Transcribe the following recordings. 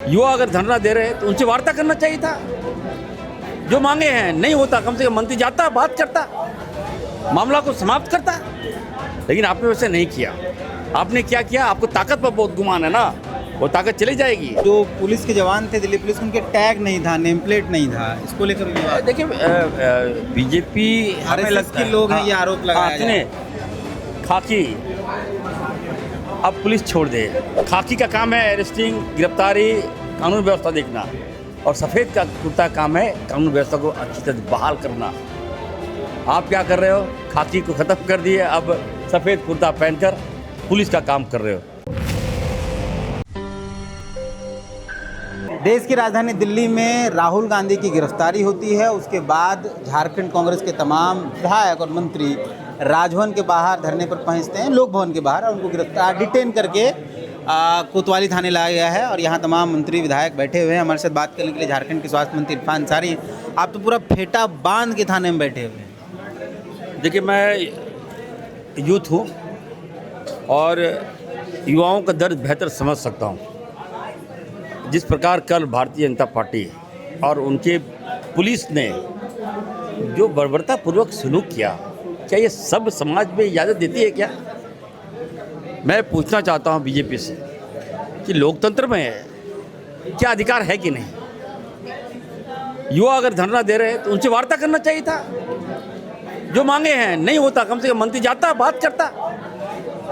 युवा अगर धरना दे रहे हैं तो उनसे वार्ता करना चाहिए था। जो मांगे हैं नहीं होता, कम से कम मंत्री जाता, बात करता, मामला को समाप्त करता। लेकिन आपने वैसे नहीं किया। आपने क्या किया? आपको ताकत पर बहुत गुमान है ना, वो ताकत चली जाएगी। जो पुलिस के जवान थे, दिल्ली पुलिस, उनके टैग नहीं था, नेम प्लेट नहीं था, इसको लेकर विवाद। देखिए, बीजेपी हमें लगता है लोग हैं, ये आरोप लगाया जा रहा है। खाकी अब पुलिस छोड़ दे। खाकी का काम है अरेस्टिंग, गिरफ्तारी, कानून व्यवस्था देखना, और सफ़ेद का कुर्ता काम है कानून व्यवस्था को अच्छी तरह बहाल करना। आप क्या कर रहे हो? खाकी को ख़त्म कर दिए, अब सफ़ेद कुर्ता पहनकर पुलिस का काम कर रहे हो। देश की राजधानी दिल्ली में राहुल गांधी की गिरफ्तारी होती है। उसके बाद झारखंड कांग्रेस के तमाम विधायक और मंत्री राजभवन के बाहर धरने पर पहुंचते हैं, लोक भवन के बाहर, और उनको गिरफ्तार डिटेन करके कोतवाली थाने लाया गया है। और यहाँ तमाम मंत्री विधायक बैठे हुए हैं। हमारे साथ बात करने के लिए झारखंड के स्वास्थ्य मंत्री इरफान अंसारी। आप तो पूरा फेटा बांध के थाने में बैठे हुए हैं। देखिए, मैं यूथ हूँ और युवाओं का दर्द बेहतर समझ सकता हूँ। जिस प्रकार कल भारतीय जनता पार्टी और उनके पुलिस ने जो बर्बरतापूर्वक सलूक किया, क्या ये सब समाज में इजाज़त देती है क्या? मैं पूछना चाहता हूँ बीजेपी से कि लोकतंत्र में क्या अधिकार है कि नहीं? युवा अगर धरना दे रहे हैं तो उनसे वार्ता करना चाहिए था। जो मांगे हैं नहीं होता, कम से कम मंत्री जाता, बात करता,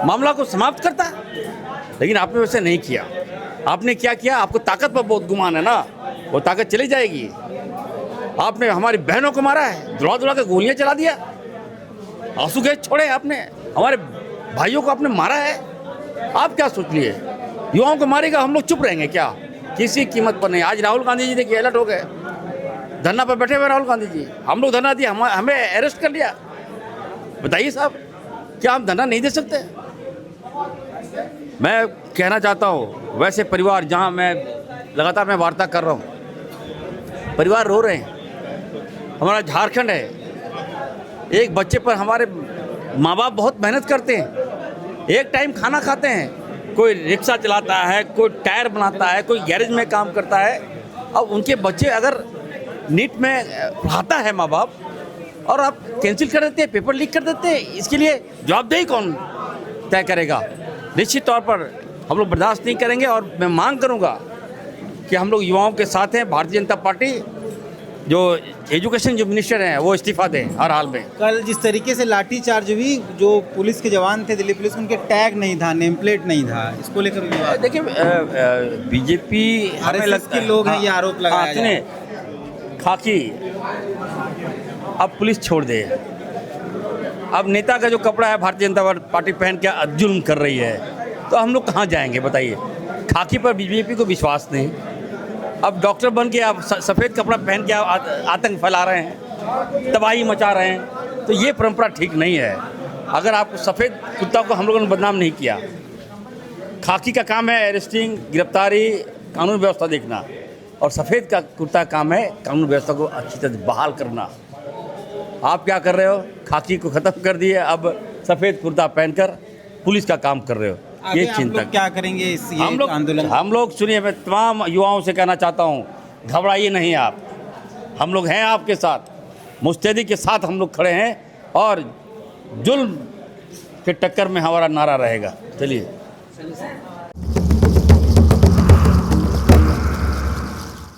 मामला को समाप्त करता। लेकिन आपने वैसे नहीं किया। आपने क्या किया? आपको ताकत पर बहुत गुमान है ना, वो ताकत चली जाएगी। आपने हमारी बहनों को मारा है, दुला दुला के गोलियां चला दिया, आंसू गैस छोड़े आपने, हमारे भाइयों को आपने मारा है। आप क्या सोच लिए? युवाओं को मारेगा, हम लोग चुप रहेंगे क्या? किसी कीमत पर नहीं। आज राहुल गांधी जी देखिए अलर्ट हो गए, धरना पर बैठे हुए राहुल गांधी जी। हम लोग धरना दिया, हमें अरेस्ट कर लिया। बताइए साहब, क्या हम धरना नहीं दे सकते? मैं कहना चाहता हूँ, वैसे परिवार जहाँ मैं लगातार वार्ता कर रहा हूँ, परिवार रो रहे हैं। हमारा झारखंड है, एक बच्चे पर हमारे माँ बाप बहुत मेहनत करते हैं, एक टाइम खाना खाते हैं, कोई रिक्शा चलाता है, कोई टायर बनाता है, कोई गैरेज में काम करता है। अब उनके बच्चे अगर नीट में पढ़ाता है माँ बाप, और आप कैंसिल कर देते हैं, पेपर लीक कर देते हैं, इसके लिए जवाबदेही कौन तय करेगा? निश्चित तौर पर हम लोग बर्दाश्त नहीं करेंगे। और मैं मांग करूंगा कि हम लोग युवाओं के साथ हैं। भारतीय जनता पार्टी जो एजुकेशन जो मिनिस्टर हैं वो इस्तीफा दें हर हाल में। कल जिस तरीके से लाठीचार्ज हुई, जो पुलिस के जवान थे, दिल्ली पुलिस, उनके टैग नहीं था, नेम प्लेट नहीं था, इसको लेकर विवाद। देखिए, बीजेपी हमें लगता है, लोग हैं, ये आरोप लगाया जा रहा है। खाकी अब पुलिस छोड़ दे। अब नेता का जो कपड़ा है भारतीय जनता पार्टी पहन के जुल्म कर रही है, तो हम लोग कहाँ जाएंगे बताइए? खाकी पर बीजेपी को विश्वास नहीं। अब डॉक्टर बन के आप सफ़ेद कपड़ा पहन के आतंक फैला रहे हैं, तबाही मचा रहे हैं, तो ये परंपरा ठीक नहीं है। अगर आप सफ़ेद कुत्ता को हम लोगों ने बदनाम नहीं किया। खाकी का काम है अरेस्टिंग, गिरफ्तारी, कानून व्यवस्था देखना, और सफ़ेद का कुर्ता काम है कानून व्यवस्था को अच्छी तरह बहाल करना। आप क्या कर रहे हो? खाकी को ख़त्म कर दिए, अब सफ़ेद कुर्ता पहनकर पुलिस का काम कर रहे हो। ये चिंता क्या करेंगे इस आंदोलन? हम लोग सुनिए, मैं तमाम युवाओं से कहना चाहता हूँ, घबराइए नहीं आप। हम लोग हैं आपके साथ, मुस्तैदी के साथ हम लोग खड़े हैं, और जुल्म के टक्कर में हमारा नारा रहेगा। चलिए।